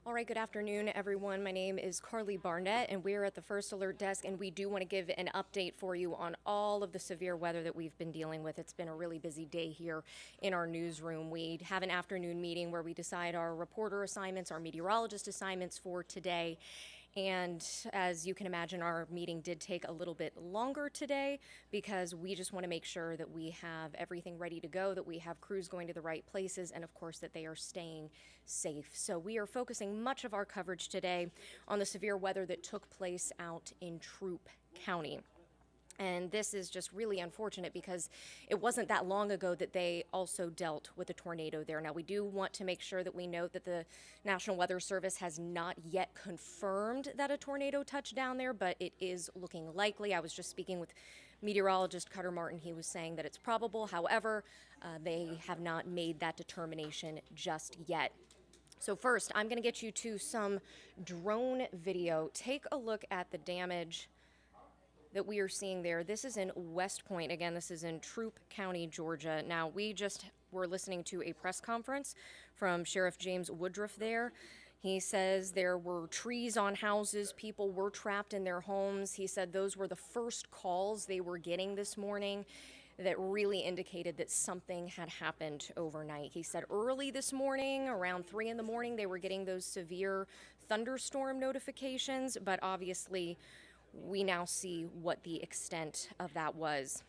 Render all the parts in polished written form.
All right, good afternoon, everyone. My name is Carly Barnett, and we're at the First Alert Desk, and we do want to give an update for you on all of the severe weather that we've been dealing with. It's been a really busy day here in our newsroom. We have an afternoon meeting where we decide our reporter assignments, our meteorologist assignments for today. And as you can imagine, our meeting did take a little bit longer today because we just want to make sure that we have everything ready to go, that we have crews going to the right places, and of course that they are staying safe. So we are focusing much of our coverage today on the severe weather that took place out in Troup County. And this is just really unfortunate because it wasn't that long ago that they also dealt with a tornado there. Now, we do want to make sure that we note that the National Weather Service has not yet confirmed that a tornado touched down there, but it is looking likely. I was just speaking with meteorologist Cutter Martin. He was saying that it's probable. However, they have not made that determination just yet. So first, I'm going to get you to some drone video. Take a look at the damage that we are seeing there. This is in West Point. Again, this is in Troup County, Georgia. Now, we just were listening to a press conference from Sheriff James Woodruff there. He says there were trees on houses. People were trapped in their homes. He said those were the first calls they were getting this morning that really indicated that something had happened overnight. He said early this morning, around 3 in the morning, they were getting those severe thunderstorm notifications, but obviously we now see what the extent of that was.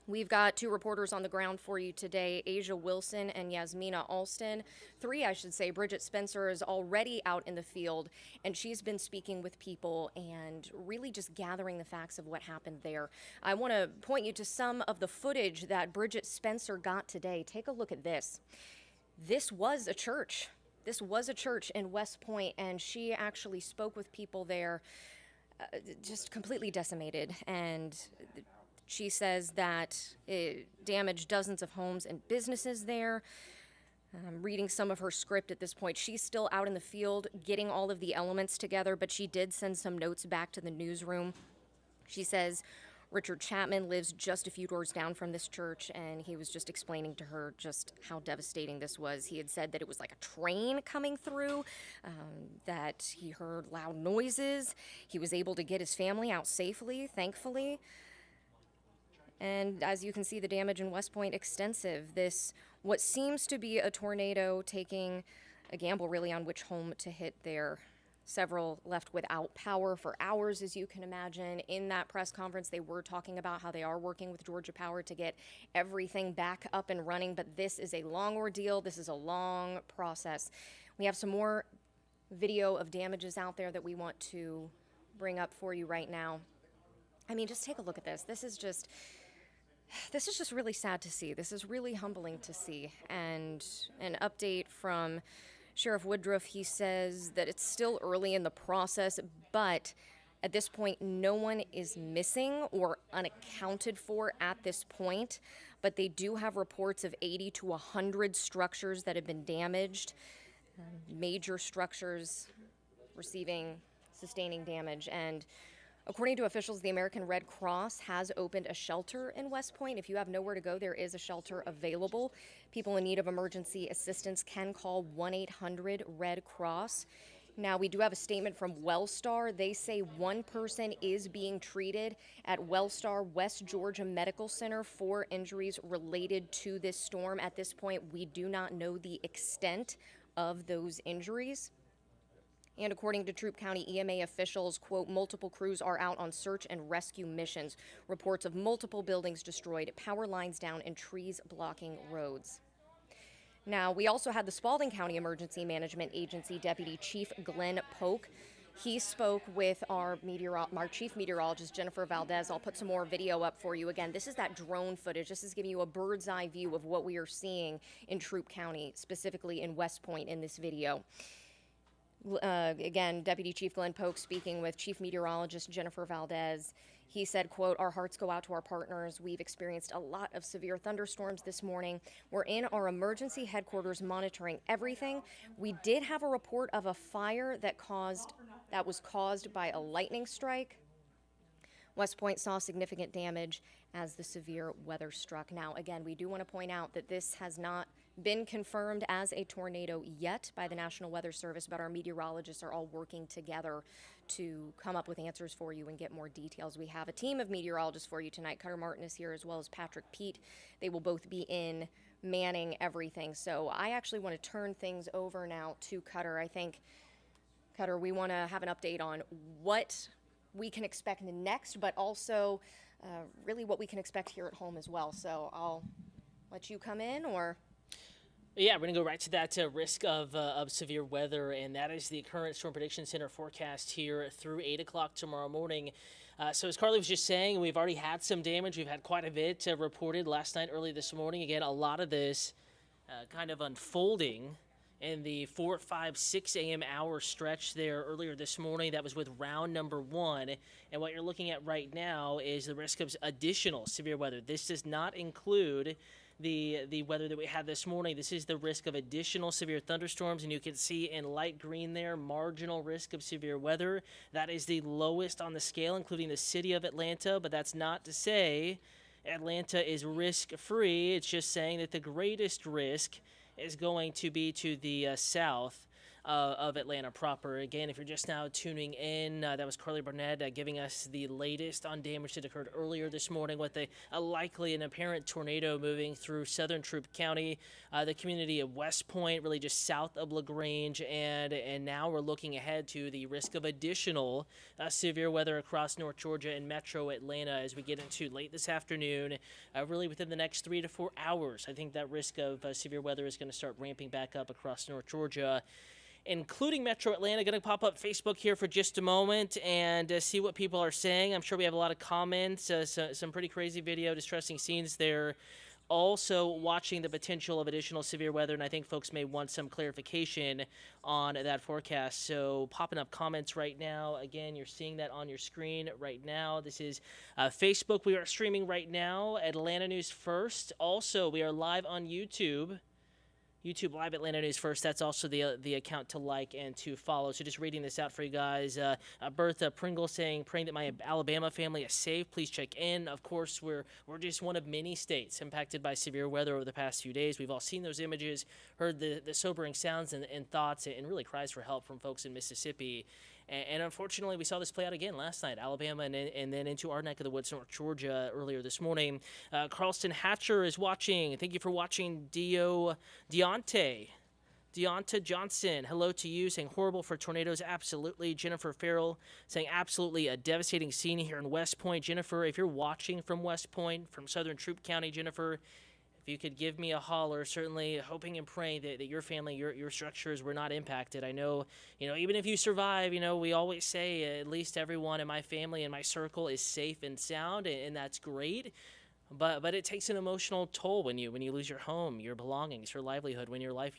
We've got 2 reporters on the ground for you today, Asia Wilson and Yasmina Alston. 3, I should say. Bridget Spencer is already out in the field, and she's been speaking with people and really just gathering the facts of what happened there. I want to point you to some of the footage that Bridget Spencer got today. Take a look at this. This was a church. This was a church in West Point, and she actually spoke with people there. Just completely decimated, and she says that it damaged dozens of homes and businesses there. I'm reading some of her script at this point. She's still out in the field getting all of the elements together, but she did send some notes back to the newsroom. She says Richard Chapman lives just a few doors down from this church, and he was just explaining to her just how devastating this was. He had said that it was like a train coming through, that he heard loud noises. He was able to get his family out safely, thankfully. And as you can see, the damage in West Point, extensive. This, what seems to be a tornado, taking a gamble really on which home to hit there. Several left without power for hours, as you can imagine. In that press conference, they were talking about how they are working with Georgia Power to get everything back up and running, but this is a long ordeal. This is a long process. We have some more video of damages out there that we want to bring up for you right now. I mean, just take a look at this. This is just really sad to see. This is really humbling to see. And an update from Sheriff Woodruff, he says that it's still early in the process, but at this point, no one is missing or unaccounted for at this point. But they do have reports of 80 to 100 structures that have been damaged, major structures sustaining damage. And according to officials, the American Red Cross has opened a shelter in West Point. If you have nowhere to go, there is a shelter available. People in need of emergency assistance can call 1-800-RED-CROSS. Now, we do have a statement from Wellstar. They say one person is being treated at Wellstar West Georgia Medical Center for injuries related to this storm. At this point, we do not know the extent of those injuries. And according to Troup County EMA officials, quote, multiple crews are out on search and rescue missions. Reports of multiple buildings destroyed, power lines down, and trees blocking roads. Now, we also had the Spalding County Emergency Management Agency Deputy Chief Glenn Polk. He spoke with our chief meteorologist, Jennifer Valdez. I'll put some more video up for you. Again, this is that drone footage. This is giving you a bird's eye view of what we are seeing in Troup County, specifically in West Point in this video. Again, Deputy Chief Glenn Polk speaking with Chief Meteorologist Jennifer Valdez. He said, quote, our hearts go out to our partners. We've experienced a lot of severe thunderstorms this morning. We're in our emergency headquarters monitoring everything. We did have a report of a fire that was caused by a lightning strike. West Point saw significant damage as the severe weather struck. Now, again, we do want to point out that this has not been confirmed as a tornado yet by the National Weather Service, but our meteorologists are all working together to come up with answers for you and get more details. We have a team of meteorologists for you tonight. Cutter Martin is here, as well as Patrick Pete. They will both be in manning everything. So I actually want to turn things over now to Cutter. I think, Cutter, we want to have an update on what we can expect next, but also really what we can expect here at home as well. So I'll let you come in, or... Yeah, we're going to go right to that risk of severe weather, and that is the current Storm Prediction Center forecast here through 8 o'clock tomorrow morning. So as Carly was just saying, we've already had some damage. We've had quite a bit reported last night, early this morning. Again, a lot of this kind of unfolding in the 4, 5, 6 a.m. hour stretch there earlier this morning. That was with round number 1. And what you're looking at right now is the risk of additional severe weather. This does not include the weather that we had this morning. This is the risk of additional severe thunderstorms, and you can see in light green there, marginal risk of severe weather. That is the lowest on the scale, including the city of Atlanta, but that's not to say Atlanta is risk-free. It's just saying that the greatest risk is going to be to the south of Atlanta proper. Again, if you're just now tuning in, that was Carly Barnett giving us the latest on damage that occurred earlier this morning with a likely and apparent tornado moving through southern Troup County, the community of West Point, really just south of LaGrange, and now we're looking ahead to the risk of additional severe weather across North Georgia and metro Atlanta as we get into late this afternoon, really within the next 3 to 4 hours. I think that risk of severe weather is going to start ramping back up across North Georgia, including Metro Atlanta. Going to pop up Facebook here for just a moment and see what people are saying. I'm sure we have a lot of comments, some pretty crazy video, distressing scenes there. Also watching the potential of additional severe weather, and I think folks may want some clarification on that forecast. So popping up comments right now. Again, you're seeing that on your screen right now. This is Facebook. We are streaming right now, Atlanta News First. Also, we are live on YouTube. YouTube Live Atlanta News First. That's also the account to like and to follow. So just reading this out for you guys. Bertha Pringle saying, praying that my Alabama family is safe. Please check in. Of course, we're just one of many states impacted by severe weather over the past few days. We've all seen those images, heard the sobering sounds and thoughts, and really cries for help from folks in Mississippi. And unfortunately, we saw this play out again last night, Alabama, and then into our neck of the woods, North Georgia, earlier this morning. Carlston Hatcher is watching. Thank you for watching, Deonta Johnson, hello to you, saying horrible for tornadoes, absolutely. Jennifer Farrell saying absolutely a devastating scene here in West Point. Jennifer, if you're watching from West Point, from southern Troup County, Jennifer, if you could give me a holler, certainly hoping and praying that your family, your structures were not impacted. I know, even if you survive, we always say at least everyone in my family and my circle is safe and sound, and that's great. But it takes an emotional toll when you lose your home, your belongings, your livelihood, when your life,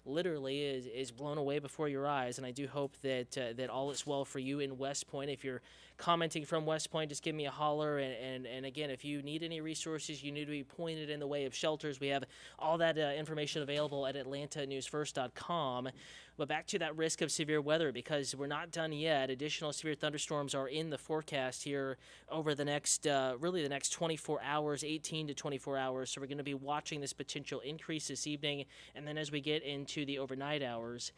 literally is blown away before your eyes. And I do hope that all is well for you in West Point. If you're commenting from West Point, just give me a holler. And again, if you need any resources, you need to be pointed in the way of shelters. We have all that information available at atlantanewsfirst.com. But back to that risk of severe weather, because we're not done yet. Additional severe thunderstorms are in the forecast here over the next, the next 24 hours, 18 to 24 hours. So we're going to be watching this potential increase this evening. And then as we get into the overnight hours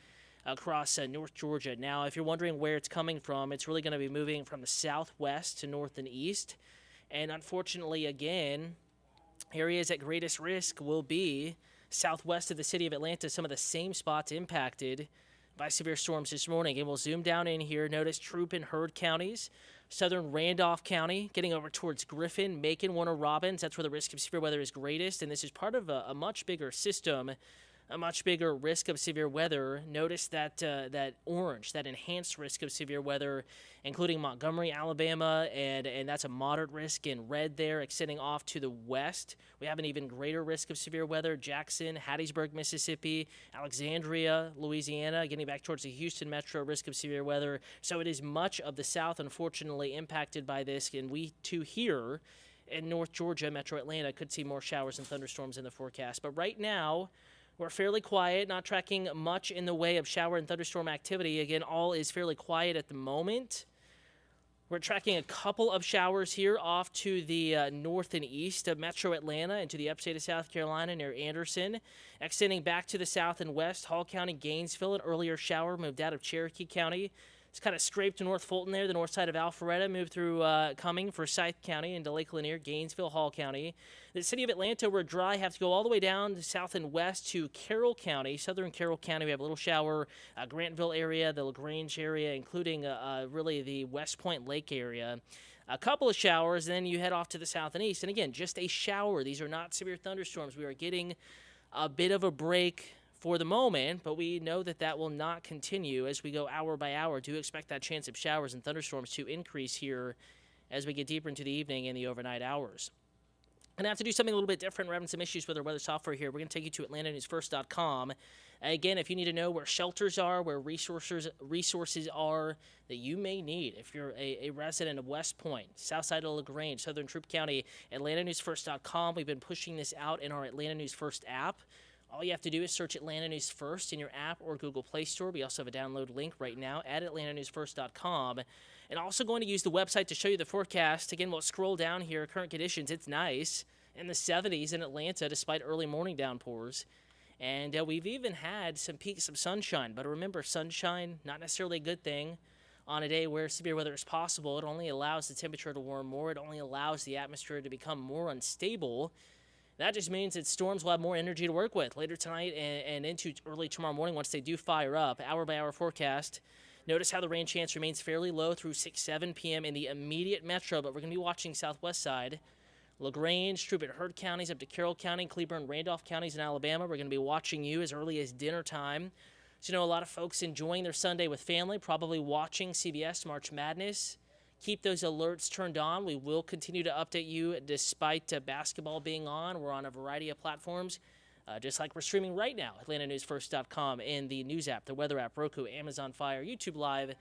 across North Georgia. Now, if you're wondering where it's coming from, it's really going to be moving from the southwest to north and east. And unfortunately, again, areas at greatest risk will be southwest of the city of Atlanta, some of the same spots impacted by severe storms this morning. And we'll zoom down in here. Notice Troup and Heard counties, southern Randolph County, getting over towards Griffin, Macon, Warner Robins. That's where the risk of severe weather is greatest. And this is part of a much bigger system, a much bigger risk of severe weather. Notice that that orange, that enhanced risk of severe weather, including Montgomery, Alabama, and that's a moderate risk in red there, extending off to the west. We have an even greater risk of severe weather. Jackson, Hattiesburg, Mississippi, Alexandria, Louisiana, getting back towards the Houston metro, risk of severe weather. So it is much of the south, unfortunately, impacted by this, and we too here in North Georgia, metro Atlanta, could see more showers and thunderstorms in the forecast. But right now, we're fairly quiet, not tracking much in the way of shower and thunderstorm activity. Again, all is fairly quiet at the moment. We're tracking a couple of showers here off to the north and east of metro Atlanta and to the upstate of South Carolina near Anderson. Extending back to the south and west, Hall County, Gainesville, an earlier shower moved out of Cherokee County. It's kind of scraped to North Fulton there, the north side of Alpharetta, moved through Cumming for Forsyth County into Lake Lanier, Gainesville, Hall County. The city of Atlanta, we're dry, have to go all the way down to south and west to Carroll County. Southern Carroll County, we have a little shower, Grantville area, the LaGrange area, including really the West Point Lake area. A couple of showers, then you head off to the south and east. And again, just a shower. These are not severe thunderstorms. We are getting a bit of a break for the moment, but we know that that will not continue as we go hour by hour. Do expect that chance of showers and thunderstorms to increase here as we get deeper into the evening and the overnight hours. Going to have to do something a little bit different. We're having some issues with our weather software here. We're going to take you to AtlantaNewsFirst.com. Again, if you need to know where shelters are, where resources are that you may need, if you're a resident of West Point, south side of LaGrange, southern Troup County, AtlantaNewsFirst.com. We've been pushing this out in our Atlanta News First app. All you have to do is search Atlanta News First in your app or Google Play Store. We also have a download link right now at AtlantaNewsFirst.com. And also going to use the website to show you the forecast. Again, we'll scroll down here. Current conditions, it's nice in the 70s in Atlanta despite early morning downpours. And we've even had some peaks of sunshine. But remember, sunshine, not necessarily a good thing on a day where severe weather is possible. It only allows the temperature to warm more. It only allows the atmosphere to become more unstable. That just means that storms will have more energy to work with later tonight and into early tomorrow morning once they do fire up. Hour-by-hour forecast. Notice how the rain chance remains fairly low through 6-7 p.m. in the immediate metro, but we're going to be watching southwest side. LaGrange, Troup, and Heard counties up to Carroll County, Cleburne, Randolph counties in Alabama. We're going to be watching you as early as dinner time. So, you know, a lot of folks enjoying their Sunday with family, probably watching CBS March Madness. Keep those alerts turned on. We will continue to update you despite basketball being on. We're on a variety of platforms, just like we're streaming right now, AtlantaNewsFirst.com in the news app, the weather app, Roku, Amazon Fire, YouTube Live,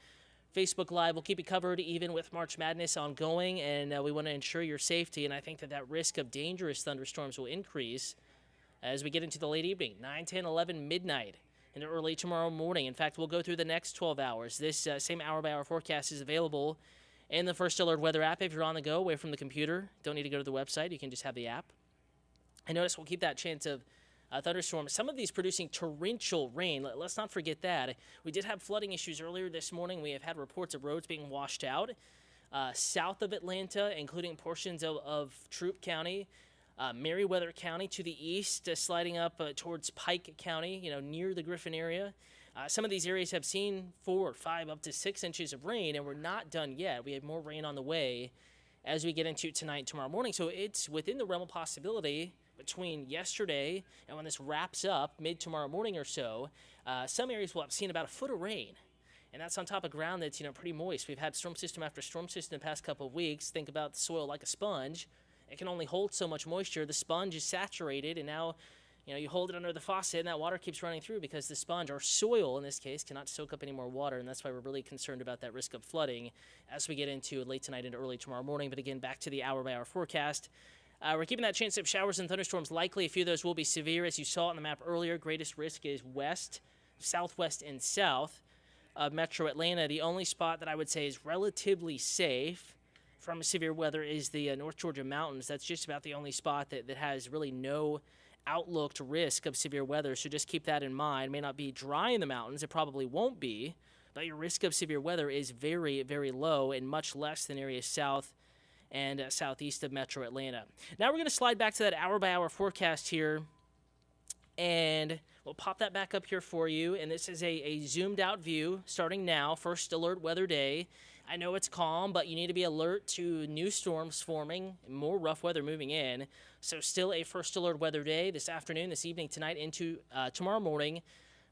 Facebook Live. We'll keep you covered even with March Madness ongoing, and we want to ensure your safety, and I think that risk of dangerous thunderstorms will increase as we get into the late evening, 9, 10, 11, midnight, and early tomorrow morning. In fact, we'll go through the next 12 hours. This same hour-by-hour forecast is available in the First Alert Weather app. If you're on the go, away from the computer, don't need to go to the website. You can just have the app. And notice we'll keep that chance of thunderstorms. Some of these producing torrential rain. Let's not forget that. We did have flooding issues earlier this morning. We have had reports of roads being washed out south of Atlanta, including portions of Troup County, Meriwether County to the east, sliding up towards Pike County, near the Griffin area. Some of these areas have seen 4, 5, up to 6 inches of rain, and we're not done yet. We have more rain on the way as we get into tonight and tomorrow morning. So it's within the realm of possibility between yesterday and when this wraps up, mid-tomorrow morning or so, some areas will have seen about a foot of rain. And that's on top of ground that's, pretty moist. We've had storm system after storm system the past couple of weeks. Think about the soil like a sponge. It can only hold so much moisture. The sponge is saturated, and now you hold it under the faucet, and that water keeps running through because the sponge, or soil in this case, cannot soak up any more water, and that's why we're really concerned about that risk of flooding as we get into late tonight and early tomorrow morning. But again, back to the hour-by-hour forecast. We're keeping that chance of showers and thunderstorms likely. A few of those will be severe. As you saw on the map earlier, greatest risk is west, southwest, and south of metro Atlanta. The only spot that I would say is relatively safe from severe weather is the North Georgia mountains. That's just about the only spot that has really no outlook to risk of severe weather, so just keep that in mind. It may not be dry in the mountains, it probably won't be, but your risk of severe weather is very, very low and much less than areas south and southeast of metro Atlanta. Now we're going to slide back to that hour-by-hour forecast here, and we'll pop that back up here for you, and this is a zoomed-out view starting now, First Alert Weather Day. I know it's calm, but you need to be alert to new storms forming, more rough weather moving in. So still a First Alert Weather Day this afternoon, this evening, tonight, into tomorrow morning.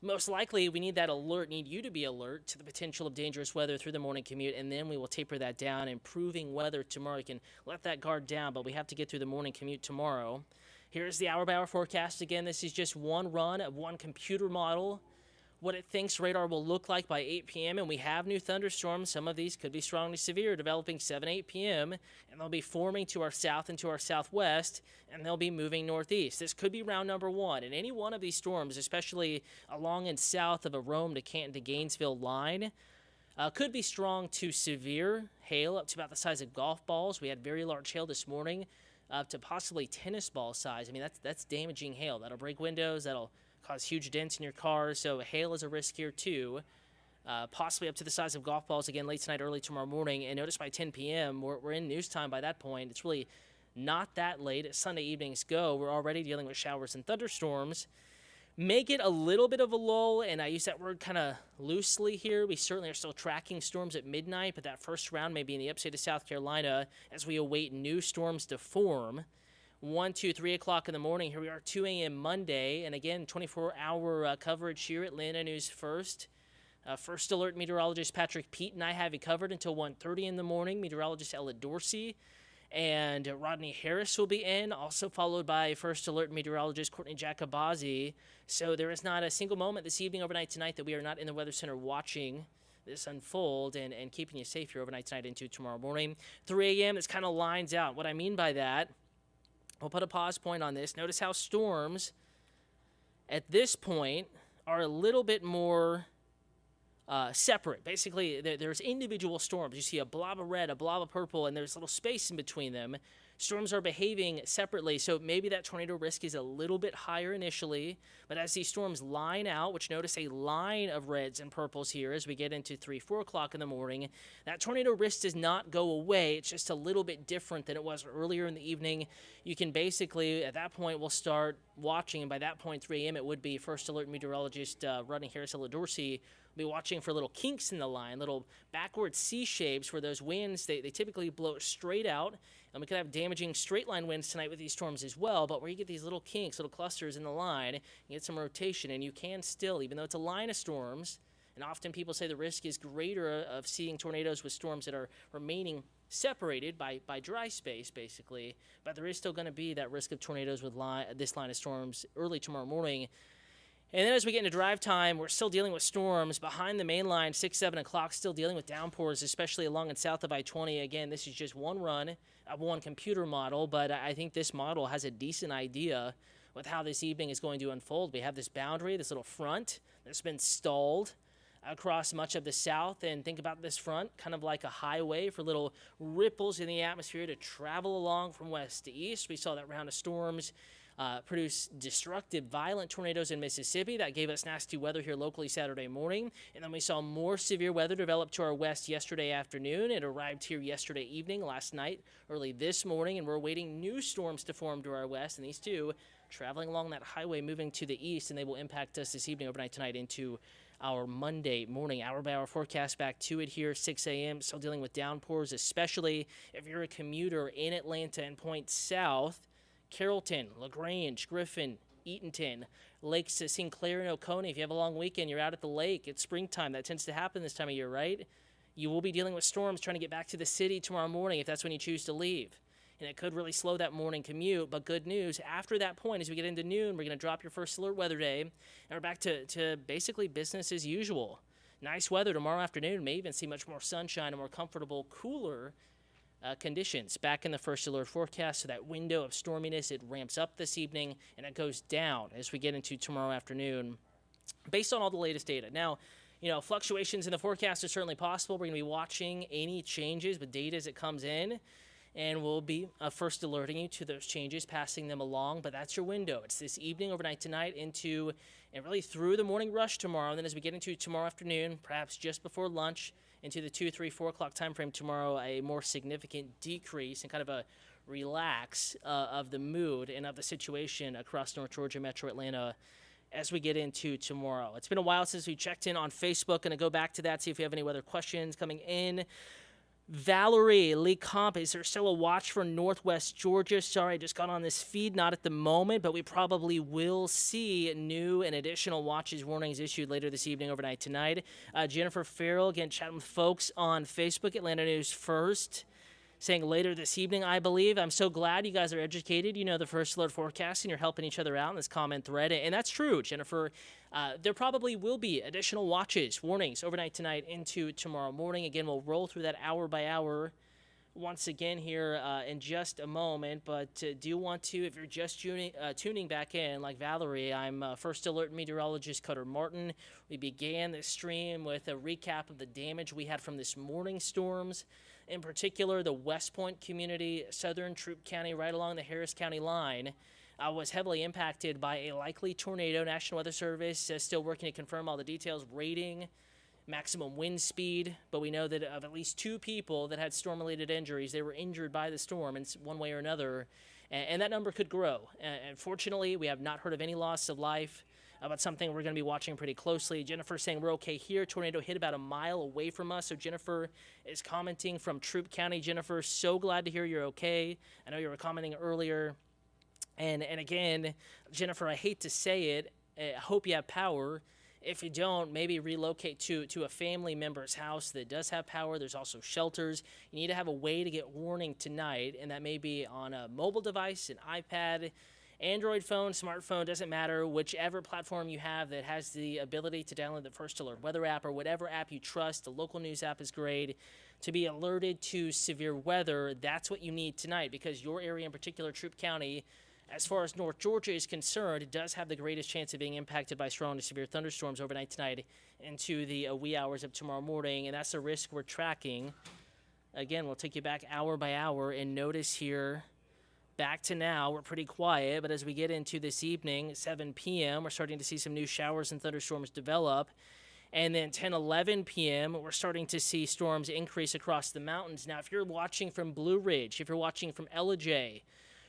Most likely, we need you to be alert to the potential of dangerous weather through the morning commute, and then we will taper that down. Improving weather tomorrow, you can let that guard down, but we have to get through the morning commute tomorrow. Here's the hour-by-hour forecast. Again, this is just one run of one computer model, what it thinks radar will look like by 8 p.m., and we have new thunderstorms. Some of these could be strong to severe, developing 7, 8 p.m., and they'll be forming to our south and to our southwest, and they'll be moving northeast. This could be round number 1, and any one of these storms, especially along and south of a Rome to Canton to Gainesville line, Could be strong to severe hail up to about the size of golf balls. We had very large hail this morning, up to possibly tennis ball size. I mean, that's damaging hail. That'll break windows. That'll cause huge dents in your car. So hail is a risk here too. Possibly up to the size of golf balls again late tonight, early tomorrow morning. And notice by 10 p.m., we're in news time by that point. It's really not that late as Sunday evenings go. We're already dealing with showers and thunderstorms. Make it a little bit of a lull, and I use that word kind of loosely here. We certainly are still tracking storms at midnight, but that first round may be in the upstate of South Carolina as we await new storms to form. 1, 2, 3 o'clock in the morning. Here we are, 2 a.m. Monday, and again, 24-hour coverage here at Atlanta News First. First Alert meteorologist Patrick Pete and I have you covered until 1:30 in the morning. Meteorologist Ella Dorsey and Rodney Harris will be in, also followed by First Alert meteorologist Courtney Jacobazzi. So there is not a single moment this evening, overnight, tonight that we are not in the Weather Center watching this unfold and keeping you safe here overnight, tonight, into tomorrow morning. 3 a.m., this kind of lines out. What I mean by that, we'll put a pause point on this. Notice how storms at this point are a little bit more separate. Basically, there's individual storms. You see a blob of red, a blob of purple, and there's a little space in between them. Storms are behaving separately, so maybe that tornado risk is a little bit higher initially, but as these storms line out, which notice a line of reds and purples here as we get into 3, 4 o'clock in the morning, that tornado risk does not go away. It's just a little bit different than it was earlier in the evening. You can basically, at that point, we'll start watching, and by that point, 3 a.m., it would be First Alert meteorologist Rodney Harris, Ella Dorsey, be watching for little kinks in the line, little backward C shapes where those winds, they typically blow straight out. And we could have damaging straight line winds tonight with these storms as well, but where you get these little kinks, little clusters in the line, you get some rotation, and you can still, even though it's a line of storms, and often people say the risk is greater of seeing tornadoes with storms that are remaining separated by dry space, basically, but there is still going to be that risk of tornadoes with this line of storms early tomorrow morning. And then as we get into drive time, we're still dealing with storms behind the main line, 6, 7 o'clock, still dealing with downpours, especially along and south of I-20. Again, this is just one run of one computer model, but I think this model has a decent idea with how this evening is going to unfold. We have this boundary, this little front that's been stalled across much of the south, and think about this front kind of like a highway for little ripples in the atmosphere to travel along from west to east. We saw that round of storms produce destructive, violent tornadoes in Mississippi. That gave us nasty weather here locally Saturday morning. And then we saw more severe weather develop to our west yesterday afternoon. It arrived here yesterday evening, last night, early this morning, and we're awaiting new storms to form to our west. And these two traveling along that highway, moving to the east, and they will impact us this evening, overnight, tonight, into our Monday morning hour-by-hour forecast. Back to it here, 6 a.m. Still dealing with downpours, especially if you're a commuter in Atlanta and point south. Carrollton, LaGrange, Griffin, Eatonton, Lakes Sinclair, and Oconee. If you have a long weekend, you're out at the lake, it's springtime. That tends to happen this time of year, right? You will be dealing with storms trying to get back to the city tomorrow morning if that's when you choose to leave. And it could really slow that morning commute, but good news, after that point, as we get into noon, we're going to drop your First Alert weather day, and we're back to basically business as usual. Nice weather tomorrow afternoon, may even see much more sunshine and more comfortable, cooler conditions back in the First Alert forecast. So that window of storminess, it ramps up this evening and it goes down as we get into tomorrow afternoon based on all the latest data. Now, fluctuations in the forecast are certainly possible. We're going to be watching any changes with data as it comes in, and we'll be first alerting you to those changes, passing them along. But that's your window. It's this evening, overnight tonight, into and really through the morning rush tomorrow. And then as we get into tomorrow afternoon, perhaps just before lunch, into the 2, 3, 4 o'clock time frame tomorrow, a more significant decrease and kind of a relax of the mood and of the situation across North Georgia, Metro Atlanta, as we get into tomorrow. It's been a while since we checked in on Facebook. Going to go back to that, see if we have any weather questions coming in. Valerie Lee Comp, is there still a watch for Northwest Georgia? Sorry, I just got on this feed, not at the moment, but we probably will see new and additional watches warnings issued later this evening, overnight tonight. Jennifer Farrell, again, chatting with folks on Facebook, Atlanta News First, saying later this evening, I believe. I'm so glad you guys are educated. You know the First Alert forecast, and you're helping each other out in this comment thread. And that's true, Jennifer. There probably will be additional watches, warnings overnight tonight into tomorrow morning. Again, we'll roll through that hour-by-hour once again here in just a moment, but do want to, if you're just tuning back in, like Valerie, I'm First Alert meteorologist Cutter Martin. We began this stream with a recap of the damage we had from this morning's storms, in particular the West Point community, southern Troup County, right along the Harris County line. Was heavily impacted by a likely tornado. National Weather Service still working to confirm all the details, rating, maximum wind speed, but we know that of at least 2 people that had storm-related injuries, they were injured by the storm in one way or another, and that number could grow. Unfortunately, we have not heard of any loss of life, but something we're going to be watching pretty closely. Jennifer saying we're okay here. Tornado hit about a mile away from us, so Jennifer is commenting from Troup County. Jennifer, so glad to hear you're okay. I know you were commenting earlier, and again, Jennifer, I hate to say it, I hope you have power. If you don't, maybe relocate to a family member's house that does have power. There's also shelters. You need to have a way to get warning tonight, and that may be on a mobile device, an iPad, Android phone, smartphone, doesn't matter. Whichever platform you have that has the ability to download the First Alert weather app or whatever app you trust, the local news app is great, to be alerted to severe weather. That's what you need tonight, because your area in particular, Troup County, as far as North Georgia is concerned, it does have the greatest chance of being impacted by strong to severe thunderstorms overnight tonight into the wee hours of tomorrow morning, and that's a risk we're tracking. Again, we'll take you back hour by hour, and notice here, back to now, we're pretty quiet, but as we get into this evening, 7 p.m., we're starting to see some new showers and thunderstorms develop, and then 10, 11 p.m., we're starting to see storms increase across the mountains. Now, if you're watching from Blue Ridge, if you're watching from Ellijay,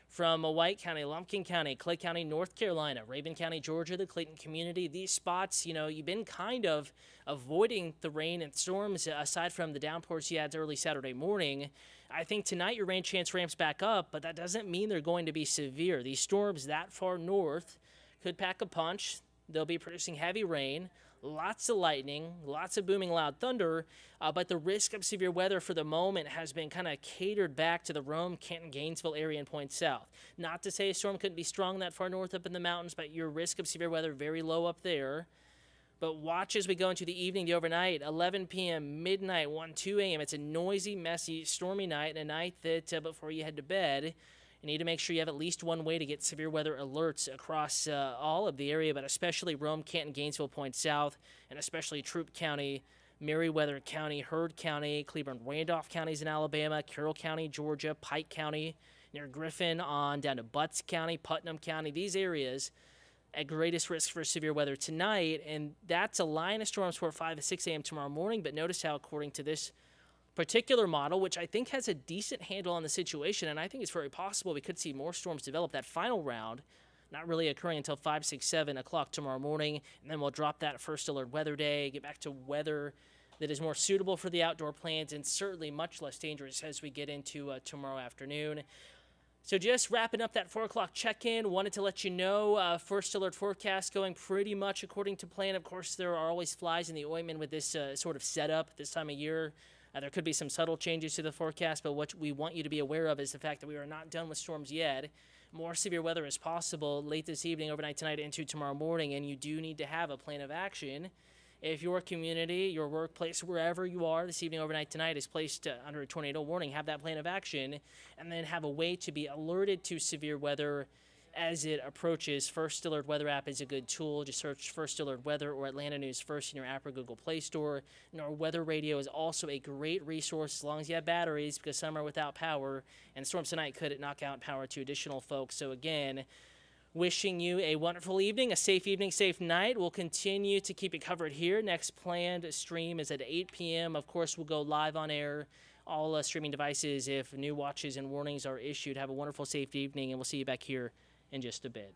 from White County, Lumpkin County, Clay County, North Carolina, Raven County, Georgia, the Clayton community, these spots, you've been kind of avoiding the rain and storms aside from the downpours you had early Saturday morning. I think tonight your rain chance ramps back up, but that doesn't mean they're going to be severe. These storms that far north could pack a punch. They'll be producing heavy rain, lots of lightning, lots of booming loud thunder, but the risk of severe weather for the moment has been kind of catered back to the Rome, Canton, Gainesville area and points south. Not to say a storm couldn't be strong that far north up in the mountains, but your risk of severe weather very low up there. But watch as we go into the evening, the overnight, 11 p.m., midnight, 1, 2 a.m. It's a noisy, messy, stormy night, and a night that before you head to bed, you need to make sure you have at least one way to get severe weather alerts across all of the area, but especially Rome, Canton, Gainesville, points south, and especially Troup County, Meriwether County, Heard County, Cleburne, Randolph counties in Alabama, Carroll County, Georgia, Pike County, near Griffin on down to Butts County, Putnam County, these areas at greatest risk for severe weather tonight, and that's a line of storms for 5 to 6 a.m. tomorrow morning, but notice how according to this particular model, which I think has a decent handle on the situation, and I think it's very possible we could see more storms develop that final round, not really occurring until 5, 6, 7 o'clock tomorrow morning, and then we'll drop that First Alert weather day, get back to weather that is more suitable for the outdoor plans and certainly much less dangerous as we get into tomorrow afternoon. So just wrapping up that 4 o'clock check-in, wanted to let you know First Alert forecast going pretty much according to plan. Of course, there are always flies in the ointment with this sort of setup this time of year. There could be some subtle changes to the forecast, but what we want you to be aware of is the fact that we are not done with storms yet. More severe weather is possible late this evening, overnight tonight, into tomorrow morning, and you do need to have a plan of action. If your community, your workplace, wherever you are this evening, overnight tonight is placed under a tornado warning, have that plan of action, and then have a way to be alerted to severe weather as it approaches. First Alert weather app is a good tool. Just search First Alert weather or Atlanta News First in your app or Google Play Store. And our weather radio is also a great resource as long as you have batteries, because some are without power, and storms tonight could knock out power to additional folks. So again, wishing you a wonderful evening, a safe evening, safe night. We'll continue to keep it covered here. Next planned stream is at 8 p.m. Of course, we'll go live on air, all streaming devices, if new watches and warnings are issued. Have a wonderful, safe evening, and we'll see you back here in just a bit.